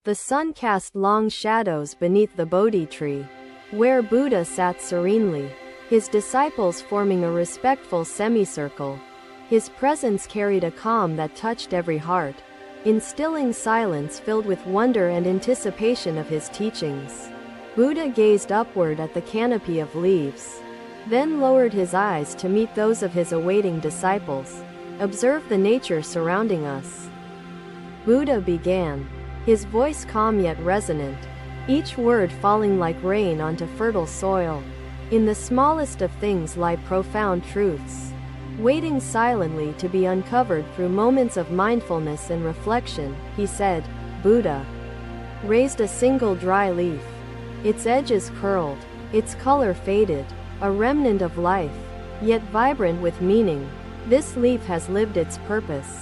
The sun cast long shadows beneath the Bodhi tree, where Buddha sat serenely, his disciples forming a respectful semicircle. His presence carried a calm that touched every heart, instilling silence filled with wonder and anticipation of his teachings. Buddha gazed upward at the canopy of leaves, then lowered his eyes to meet those of his awaiting disciples. "Observe the nature surrounding us," Buddha began, his voice calm yet resonant, each word falling like rain onto fertile soil. "In the smallest of things lie profound truths, waiting silently to be uncovered through moments of mindfulness and reflection," he said. Buddha raised a single dry leaf. Its edges curled, its color faded, a remnant of life, yet vibrant with meaning. This leaf has lived its purpose.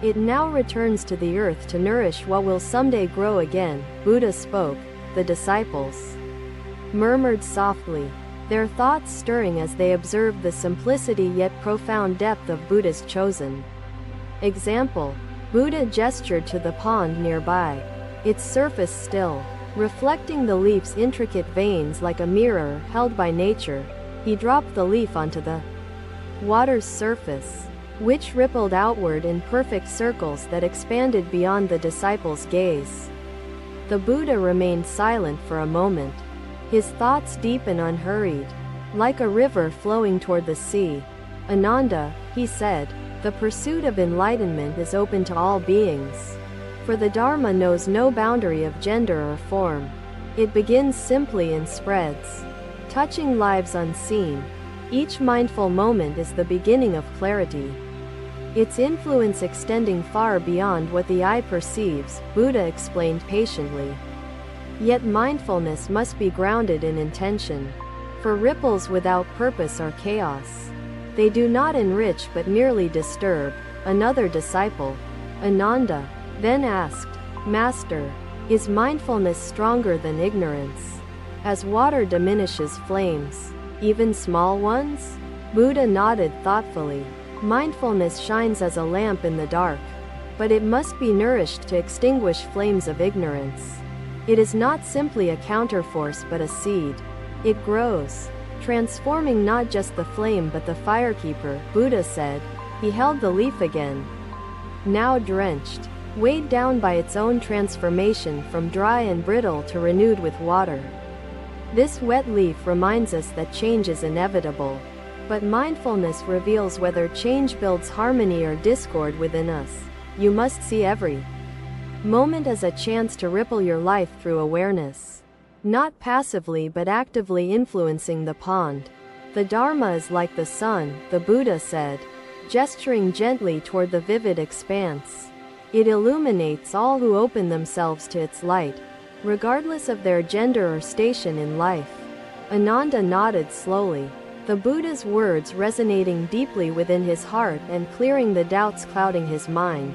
It now returns to the earth to nourish what will someday grow again. Buddha spoke. The disciples murmured softly, their thoughts stirring as they observed the simplicity yet profound depth of Buddha's chosen example. Buddha gestured to the pond nearby, its surface still, reflecting the leaf's intricate veins like a mirror held by nature. He dropped the leaf onto the water's surface, which rippled outward in perfect circles that expanded beyond the disciples' gaze. The Buddha remained silent for a moment, his thoughts deep and unhurried, like a river flowing toward the sea. "Ananda," he said, "the pursuit of enlightenment is open to all beings. For the Dharma knows no boundary of gender or form. It begins simply and spreads, touching lives unseen. Each mindful moment is the beginning of clarity, its influence extending far beyond what the eye perceives," Buddha explained patiently. "Yet mindfulness must be grounded in intention. For ripples without purpose are chaos. They do not enrich but merely disturb." Another disciple, Ananda, then asked, "Master, is mindfulness stronger than ignorance? As water diminishes flames, even small ones?" Buddha nodded thoughtfully. "Mindfulness shines as a lamp in the dark, but it must be nourished to extinguish flames of ignorance. It is not simply a counterforce but a seed. It grows, transforming not just the flame but the firekeeper," Buddha said. He held the leaf again, now drenched, weighed down by its own transformation from dry and brittle to renewed with water. This wet leaf reminds us that change is inevitable, but mindfulness reveals whether change builds harmony or discord within us. You must see every moment as a chance to ripple your life through awareness, not passively but actively influencing the pond. "The Dharma is like the sun," the Buddha said, gesturing gently toward the vivid expanse. "It illuminates all who open themselves to its light, regardless of their gender or station in life." Ananda nodded slowly, the Buddha's words resonating deeply within his heart and clearing the doubts clouding his mind.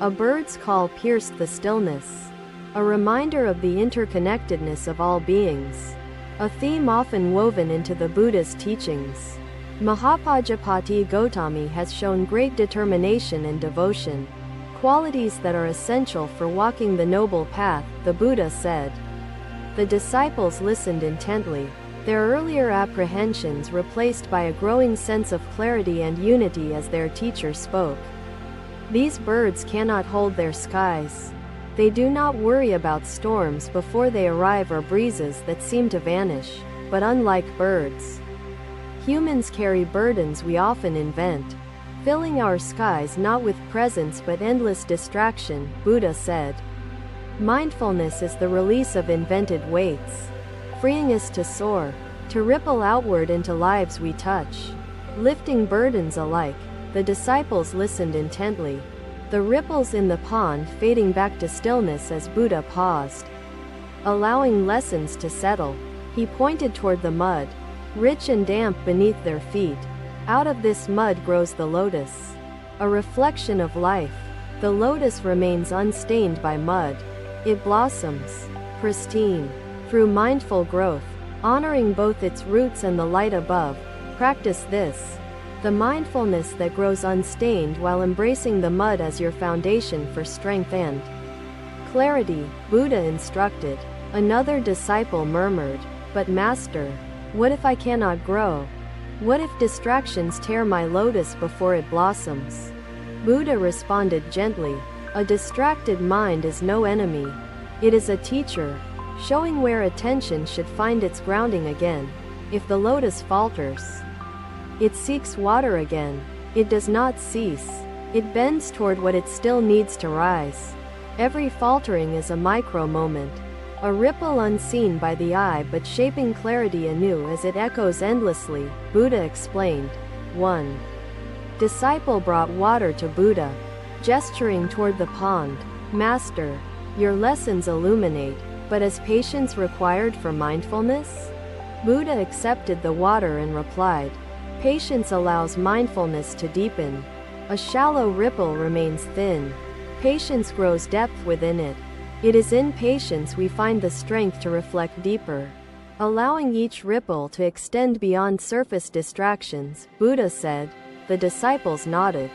A bird's call pierced the stillness, a reminder of the interconnectedness of all beings, a theme often woven into the Buddha's teachings. Mahapajapati Gotami has shown great determination and devotion, qualities that are essential for walking the noble path, the Buddha said. The disciples listened intently, their earlier apprehensions replaced by a growing sense of clarity and unity as their teacher spoke. "These birds cannot hold their skies. They do not worry about storms before they arrive or breezes that seem to vanish. But unlike birds, humans carry burdens we often invent, filling our skies not with presence but endless distraction," Buddha said. "Mindfulness is the release of invented weights, freeing us to soar, to ripple outward into lives we touch, lifting burdens alike." The disciples listened intently, the ripples in the pond fading back to stillness as Buddha paused, allowing lessons to settle. He pointed toward the mud, rich and damp beneath their feet. "Out of this mud grows the lotus, a reflection of life. The lotus remains unstained by mud. It blossoms, pristine, through mindful growth, honoring both its roots and the light above. Practice this, the mindfulness that grows unstained while embracing the mud as your foundation for strength and Clarity, Buddha instructed. Another disciple murmured, "But Master, what if I cannot grow? What if distractions tear my lotus before it blossoms?" Buddha responded gently, "A distracted mind is no enemy. It is a teacher, showing where attention should find its grounding again. If the lotus falters, it seeks water again. It does not cease. It bends toward what it still needs to rise. Every faltering is a micro-moment, a ripple unseen by the eye but shaping clarity anew as it echoes endlessly," Buddha explained. 1. Disciple brought water to Buddha, gesturing toward the pond. "Master, your lessons illuminate, but is patience required for mindfulness?" Buddha accepted the water and replied, "Patience allows mindfulness to deepen. A shallow ripple remains thin. Patience grows depth within it. It is in patience we find the strength to reflect deeper, allowing each ripple to extend beyond surface distractions," Buddha said. The disciples nodded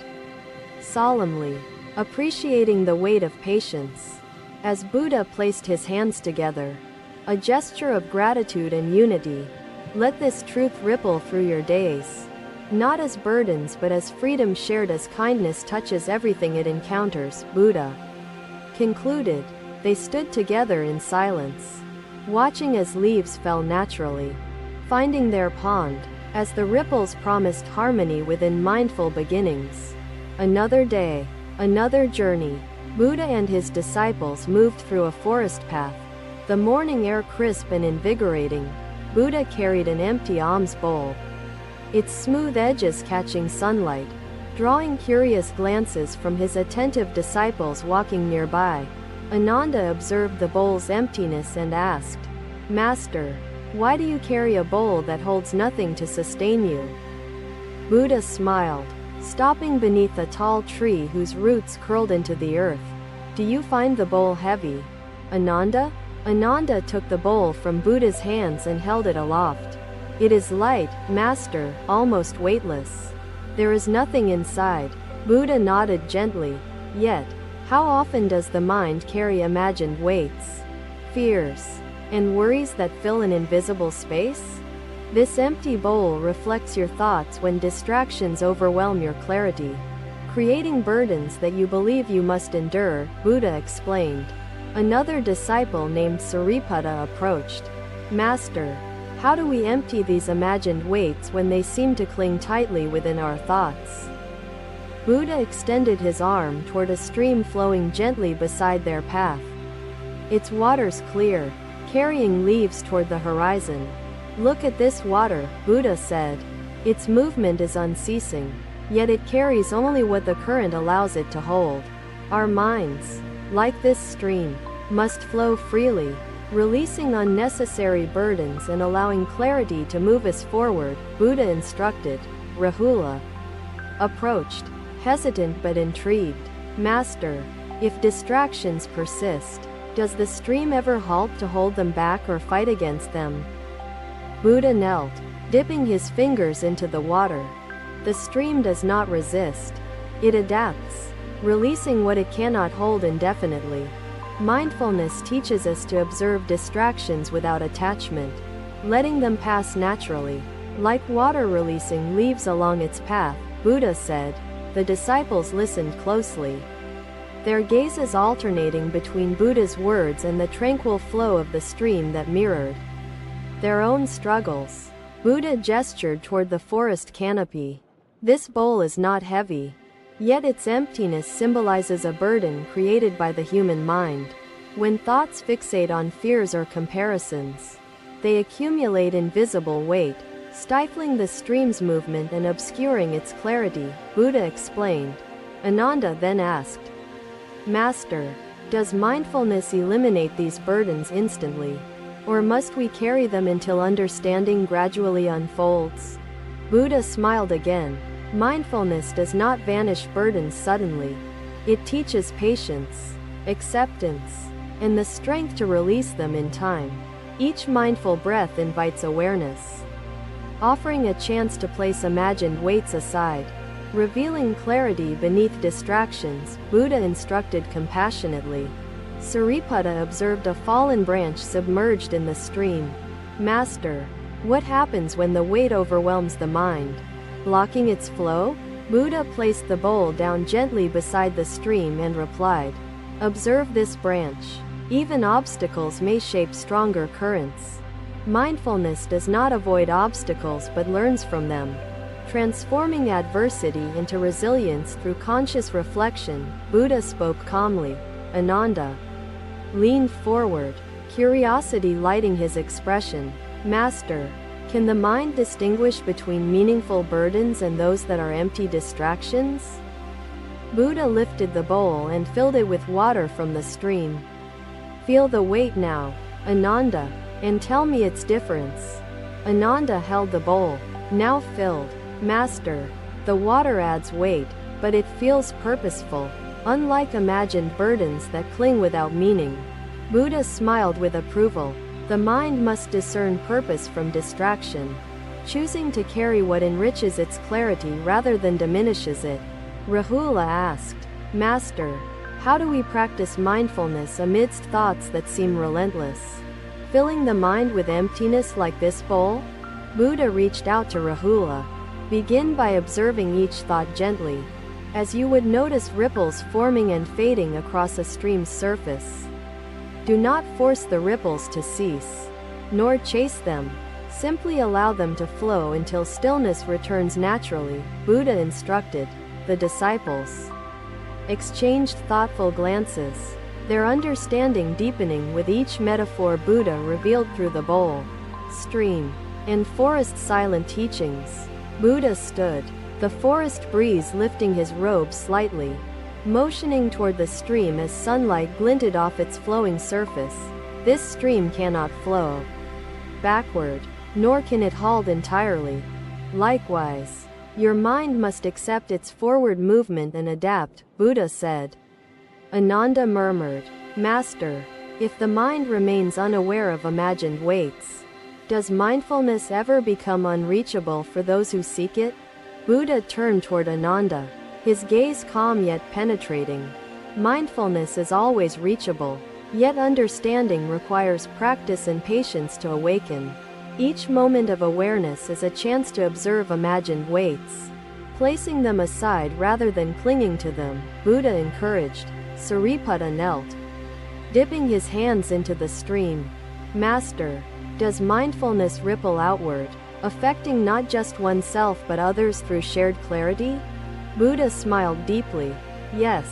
solemnly, appreciating the weight of patience. As Buddha placed his hands together, a gesture of gratitude and unity, "Let this truth ripple through your days, not as burdens but as freedom shared as kindness touches everything it encounters," Buddha concluded. They stood together in silence, watching as leaves fell naturally, finding their pond, as the ripples promised harmony within mindful beginnings. Another day, another journey. Buddha and his disciples moved through a forest path, the morning air crisp and invigorating. Buddha carried an empty alms bowl, its smooth edges catching sunlight, drawing curious glances from his attentive disciples walking nearby. Ananda observed the bowl's emptiness and asked, "Master, why do you carry a bowl that holds nothing to sustain you?" Buddha smiled, stopping beneath a tall tree whose roots curled into the earth. "Do you find the bowl heavy, Ananda?" Ananda took the bowl from Buddha's hands and held it aloft. "It is light, Master, almost weightless. There is nothing inside." Buddha nodded gently. "Yet, how often does the mind carry imagined weights, fears, and worries that fill an invisible space? This empty bowl reflects your thoughts when distractions overwhelm your clarity, creating burdens that you believe you must endure," Buddha explained. Another disciple named Sariputta approached. "Master, how do we empty these imagined weights when they seem to cling tightly within our thoughts?" Buddha extended his arm toward a stream flowing gently beside their path. Its waters clear, carrying leaves toward the horizon. "Look at this water," Buddha said. "Its movement is unceasing, yet it carries only what the current allows it to hold. Our minds, like this stream, must flow freely, releasing unnecessary burdens and allowing clarity to move us forward," Buddha instructed. Rahula approached, hesitant but intrigued. "Master, if distractions persist, does the stream ever halt to hold them back or fight against them?" Buddha knelt, dipping his fingers into the water. "The stream does not resist. It adapts, releasing what it cannot hold indefinitely." Mindfulness teaches us to observe distractions without attachment, letting them pass naturally, like water releasing leaves along its path, Buddha said. The disciples listened closely, their gazes alternating between Buddha's words and the tranquil flow of the stream that mirrored their own struggles. Buddha gestured toward the forest canopy. "This bowl is not heavy, yet its emptiness symbolizes a burden created by the human mind. When thoughts fixate on fears or comparisons, they accumulate invisible weight, stifling the stream's movement and obscuring its clarity," Buddha explained. Ananda then asked, "Master, does mindfulness eliminate these burdens instantly, or must we carry them until understanding gradually unfolds?" Buddha smiled again. "Mindfulness does not vanish burdens suddenly. It teaches patience, acceptance, and the strength to release them in time. Each mindful breath invites awareness, offering a chance to place imagined weights aside, revealing clarity beneath distractions," Buddha instructed compassionately. Sariputta observed a fallen branch submerged in the stream. Master, what happens when the weight overwhelms the mind, blocking its flow? Buddha placed the bowl down gently beside the stream and replied, observe this branch. Even obstacles may shape stronger currents. Mindfulness does not avoid obstacles but learns from them, transforming adversity into resilience through conscious reflection. Buddha spoke calmly. Ananda leaned forward, curiosity lighting his expression. Master, can the mind distinguish between meaningful burdens and those that are empty distractions? Buddha lifted the bowl and filled it with water from the stream. Feel the weight now, Ananda, and tell me its difference. Ananda held the bowl, now filled. Master, the water adds weight, but it feels purposeful, unlike imagined burdens that cling without meaning. Buddha smiled with approval. The mind must discern purpose from distraction, choosing to carry what enriches its clarity rather than diminishes it. Rahula asked, Master, how do we practice mindfulness amidst thoughts that seem relentless, filling the mind with emptiness like this bowl? Buddha reached out to Rahula. Begin by observing each thought gently, as you would notice ripples forming and fading across a stream's surface. Do not force the ripples to cease, nor chase them. Simply allow them to flow until stillness returns naturally. Buddha instructed. The disciples exchanged thoughtful glances, their understanding deepening with each metaphor Buddha revealed through the bowl, stream, and forest silent teachings. Buddha stood, the forest breeze lifting his robe slightly, motioning toward the stream as sunlight glinted off its flowing surface. This stream cannot flow backward, nor can it halt entirely. Likewise, your mind must accept its forward movement and adapt, Buddha said. Ananda murmured, Master, if the mind remains unaware of imagined weights, does mindfulness ever become unreachable for those who seek it? Buddha turned toward Ananda, his gaze calm yet penetrating. Mindfulness is always reachable, yet understanding requires practice and patience to awaken. Each moment of awareness is a chance to observe imagined weights, placing them aside rather than clinging to them, Buddha encouraged. Sariputta knelt, dipping his hands into the stream. Master, does mindfulness ripple outward, affecting not just oneself but others through shared clarity? Buddha smiled deeply. Yes,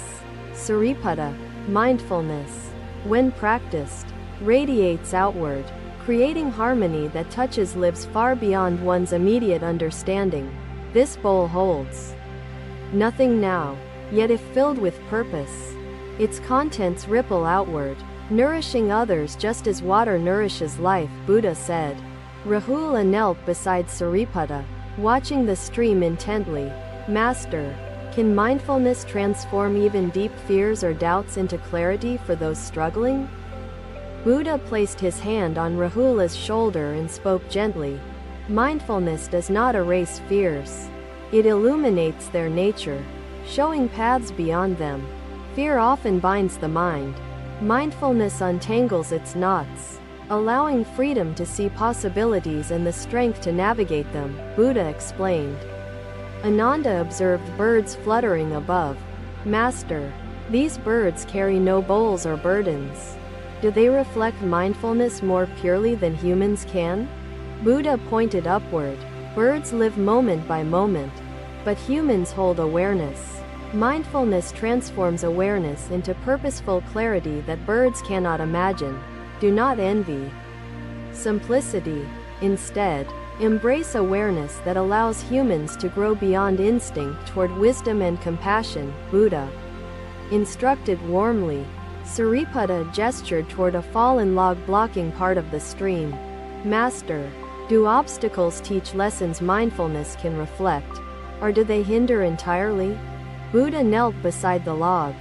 Sariputta, mindfulness, when practiced, radiates outward, creating harmony that touches lives far beyond one's immediate understanding. This bowl holds nothing now, yet if filled with purpose, its contents ripple outward, nourishing others just as water nourishes life, Buddha said. Rahula knelt beside Sariputta, watching the stream intently. Master, can mindfulness transform even deep fears or doubts into clarity for those struggling? Buddha placed his hand on Rahula's shoulder and spoke gently. Mindfulness does not erase fears. It illuminates their nature, showing paths beyond them. Fear often binds the mind. Mindfulness untangles its knots, allowing freedom to see possibilities and the strength to navigate them, Buddha explained. Ananda observed birds fluttering above. Master, these birds carry no bowls or burdens. Do they reflect mindfulness more purely than humans can? Buddha pointed upward. Birds live moment by moment, but humans hold awareness. Mindfulness transforms awareness into purposeful clarity that birds cannot imagine. Do not envy simplicity. Instead, embrace awareness that allows humans to grow beyond instinct toward wisdom and compassion, Buddha instructed warmly. Sariputta gestured toward a fallen log blocking part of the stream. Master, do obstacles teach lessons mindfulness can reflect, or do they hinder entirely? Buddha knelt beside the log.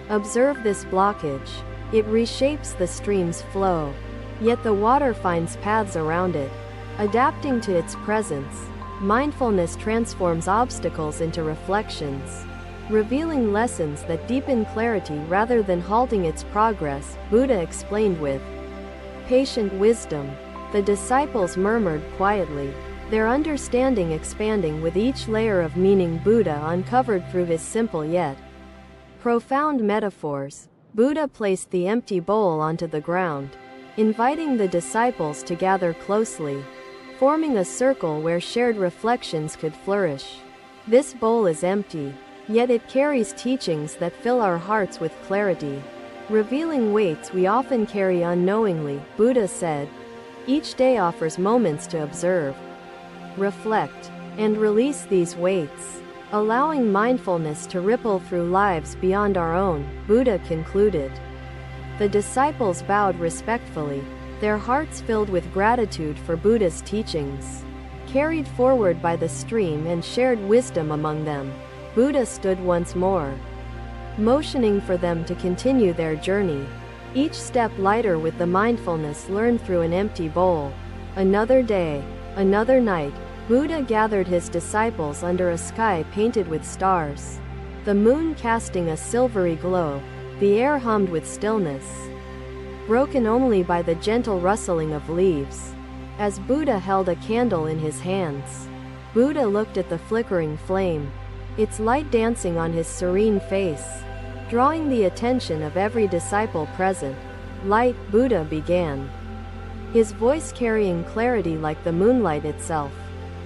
Observe this blockage. It reshapes the stream's flow, yet the water finds paths around it. Adapting to its presence, mindfulness transforms obstacles into reflections, revealing lessons that deepen clarity rather than halting its progress. Buddha explained with patient wisdom. The disciples murmured quietly, their understanding expanding with each layer of meaning Buddha uncovered through his simple yet profound metaphors. Buddha placed the empty bowl onto the ground, inviting the disciples to gather closely, forming a circle where shared reflections could flourish. This bowl is empty, yet it carries teachings that fill our hearts with clarity, revealing weights we often carry unknowingly. Buddha said, each day offers moments to observe, reflect, and release these weights, allowing mindfulness to ripple through lives beyond our own. Buddha concluded. The disciples bowed respectfully, their hearts filled with gratitude for Buddha's teachings, carried forward by the stream and shared wisdom among them. Buddha stood once more, motioning for them to continue their journey, each step lighter with the mindfulness learned through an empty bowl. Another day, another night, Buddha gathered his disciples under a sky painted with stars, the moon casting a silvery glow. The air hummed with stillness, broken only by the gentle rustling of leaves. As Buddha held a candle in his hands, Buddha looked at the flickering flame, its light dancing on his serene face, drawing the attention of every disciple present. Light, Buddha began, his voice carrying clarity like the moonlight itself,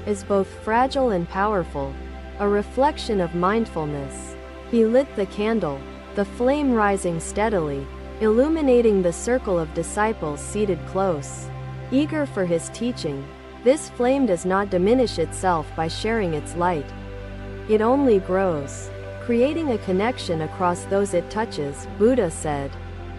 is both fragile and powerful, a reflection of mindfulness. He lit the candle, the flame rising steadily, illuminating the circle of disciples seated close, eager for his teaching. This flame does not diminish itself by sharing its light. It only grows, creating a connection across those it touches. Buddha said.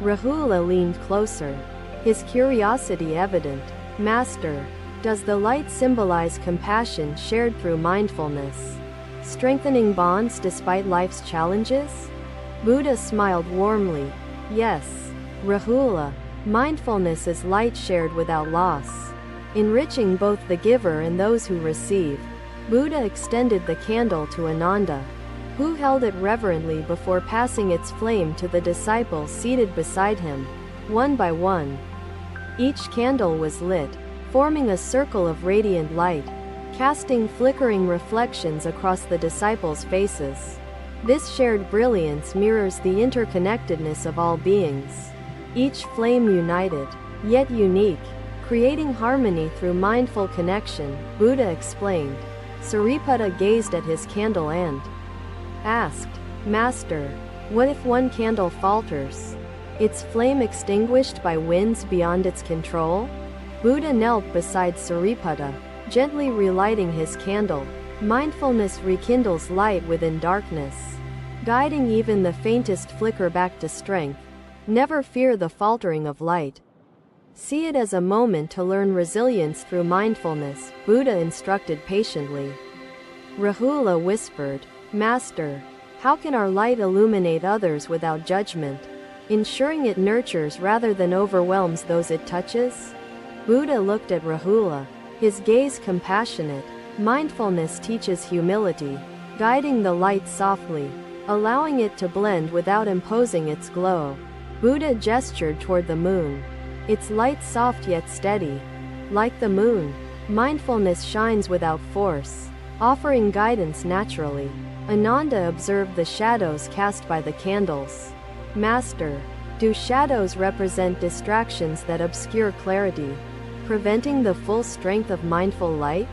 Rahula leaned closer, his curiosity evident. Master, does the light symbolize compassion shared through mindfulness, strengthening bonds despite life's challenges? Buddha smiled warmly. Yes, Rahula, mindfulness is light shared without loss, enriching both the giver and those who receive. Buddha extended the candle to Ananda, who held it reverently before passing its flame to the disciples seated beside him. One by one, each candle was lit, forming a circle of radiant light, casting flickering reflections across the disciples' faces. This shared brilliance mirrors the interconnectedness of all beings, each flame united, yet unique, creating harmony through mindful connection. Buddha explained. Sariputta gazed at his candle and asked, Master, what if one candle falters, its flame extinguished by winds beyond its control? Buddha knelt beside Sariputta, gently relighting his candle. Mindfulness rekindles light within darkness, guiding even the faintest flicker back to strength. Never fear the faltering of light. See it as a moment to learn resilience through mindfulness. Buddha instructed patiently. Rahula whispered, Master, how can our light illuminate others without judgment, ensuring it nurtures rather than overwhelms those it touches? Buddha looked at Rahula, his gaze compassionate. Mindfulness teaches humility, guiding the light softly, allowing it to blend without imposing its glow. Buddha gestured toward the moon, its light soft yet steady. Like the moon, mindfulness shines without force, offering guidance naturally. Ananda observed the shadows cast by the candles. Master, do shadows represent distractions that obscure clarity, preventing the full strength of mindful light?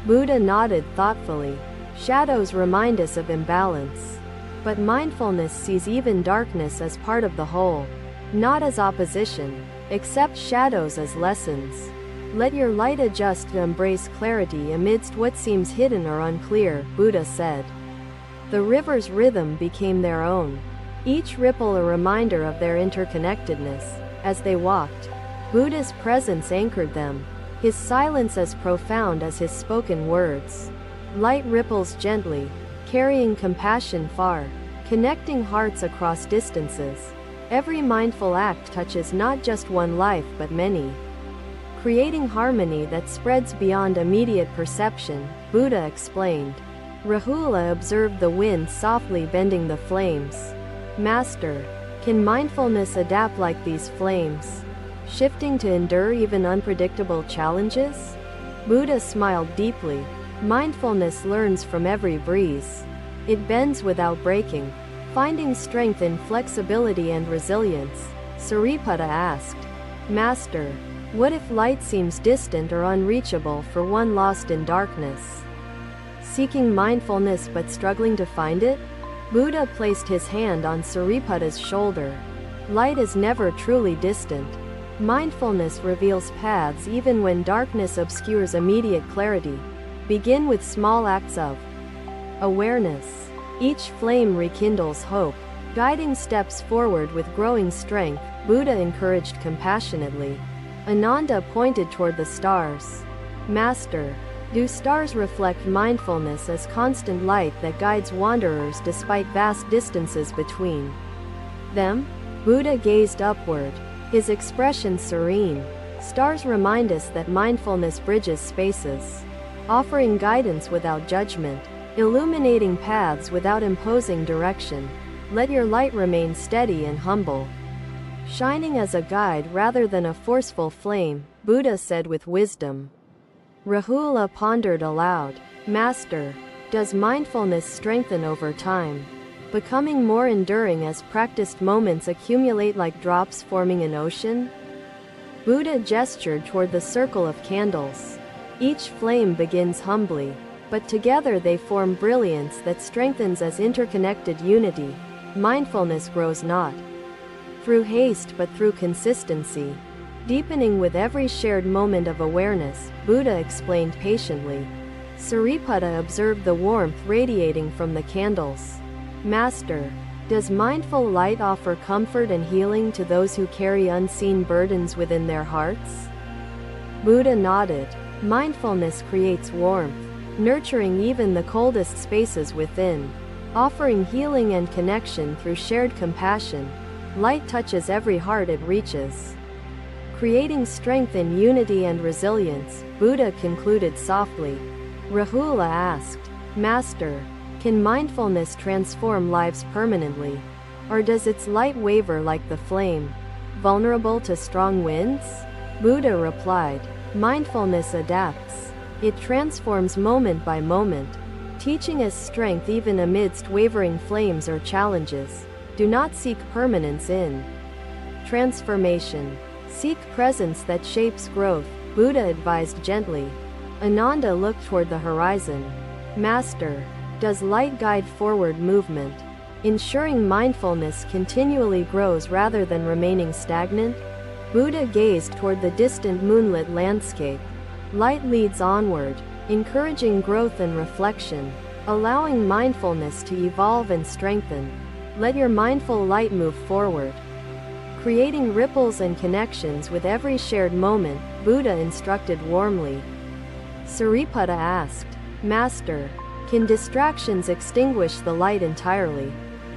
Buddha nodded thoughtfully. Shadows remind us of imbalance, but mindfulness sees even darkness as part of the whole, not as opposition. Accept shadows as lessons. Let your light adjust to embrace clarity amidst what seems hidden or unclear. Buddha said. The river's rhythm became their own, each ripple a reminder of their interconnectedness. As they walked, Buddha's presence anchored them, his silence as profound as his spoken words. Light ripples gently, carrying compassion far, connecting hearts across distances. Every mindful act touches not just one life but many, creating harmony that spreads beyond immediate perception. Buddha explained. Rahula observed the wind softly bending the flames. Master, can mindfulness adapt like these flames, shifting to endure even unpredictable challenges? Buddha smiled deeply. Mindfulness learns from every breeze. It bends without breaking, finding strength in flexibility and resilience. Sariputta asked, Master, what if light seems distant or unreachable for one lost in darkness? Seeking mindfulness but struggling to find it? Buddha placed his hand on Sariputta's shoulder. Light is never truly distant. Mindfulness reveals paths even when darkness obscures immediate clarity. Begin with small acts of awareness. Each flame rekindles hope, guiding steps forward with growing strength. Buddha encouraged compassionately. Ananda pointed toward the stars. Master, do stars reflect mindfulness as constant light that guides wanderers despite vast distances between them? Buddha gazed upward, his expression serene. Stars remind us that mindfulness bridges spaces, offering guidance without judgment, illuminating paths without imposing direction. Let your light remain steady and humble, shining as a guide rather than a forceful flame, Buddha said with wisdom. Rahula pondered aloud. Master, does mindfulness strengthen over time, becoming more enduring as practiced moments accumulate like drops forming an ocean? Buddha gestured toward the circle of candles. Each flame begins humbly, but together they form brilliance that strengthens as interconnected unity. Mindfulness grows not through haste but through consistency, deepening with every shared moment of awareness, Buddha explained patiently. Sariputta observed the warmth radiating from the candles. Master, does mindful light offer comfort and healing to those who carry unseen burdens within their hearts? Buddha nodded. Mindfulness creates warmth, nurturing even the coldest spaces within, offering healing and connection through shared compassion. Light touches every heart it reaches, creating strength in unity and resilience, Buddha concluded softly. Rahula asked, Master, can mindfulness transform lives permanently? Or does its light waver like the flame, vulnerable to strong winds? Buddha replied, Mindfulness adapts. It transforms moment by moment, teaching us strength even amidst wavering flames or challenges. Do not seek permanence in transformation. Seek presence that shapes growth, Buddha advised gently. Ananda looked toward the horizon. Master, does light guide forward movement, ensuring mindfulness continually grows rather than remaining stagnant? Buddha gazed toward the distant moonlit landscape. Light leads onward, encouraging growth and reflection, allowing mindfulness to evolve and strengthen. Let your mindful light move forward, creating ripples and connections with every shared moment, Buddha instructed warmly. Sariputta asked, Master, can distractions extinguish the light entirely,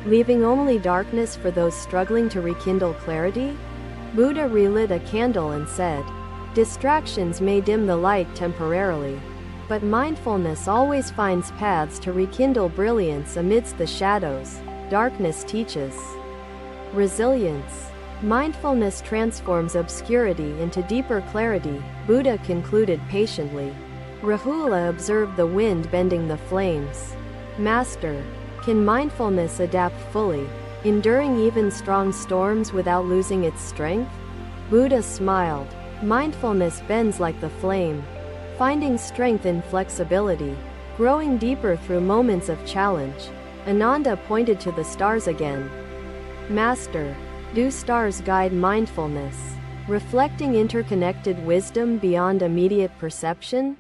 leaving only darkness for those struggling to rekindle clarity? Buddha relit a candle and said, Distractions may dim the light temporarily, but mindfulness always finds paths to rekindle brilliance amidst the shadows. Darkness teaches resilience. Mindfulness transforms obscurity into deeper clarity, Buddha concluded patiently. Rahula observed the wind bending the flames. Master, can mindfulness adapt fully, enduring even strong storms without losing its strength? Buddha smiled. Mindfulness bends like the flame, finding strength in flexibility, growing deeper through moments of challenge. Ananda pointed to the stars again. Master, do stars guide mindfulness, reflecting interconnected wisdom beyond immediate perception?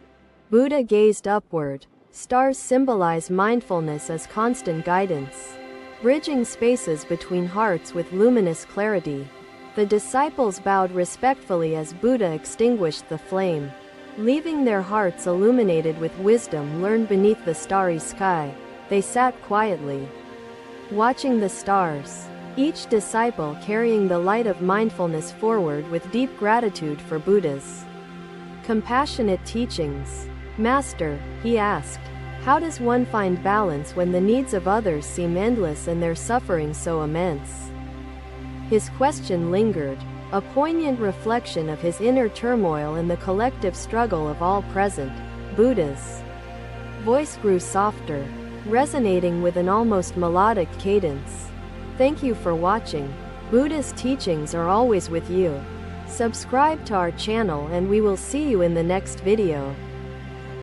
Buddha gazed upward. Stars symbolize mindfulness as constant guidance, bridging spaces between hearts with luminous clarity. The disciples bowed respectfully as Buddha extinguished the flame, leaving their hearts illuminated with wisdom learned beneath the starry sky. They sat quietly, watching the stars, each disciple carrying the light of mindfulness forward with deep gratitude for Buddha's compassionate teachings. Master, he asked, How does one find balance when the needs of others seem endless and their suffering so immense? His question lingered, a poignant reflection of his inner turmoil and the collective struggle of all present. Buddha's voice grew softer, resonating with an almost melodic cadence. Thank you for watching. Buddha's teachings are always with you. Subscribe to our channel and we will see you in the next video.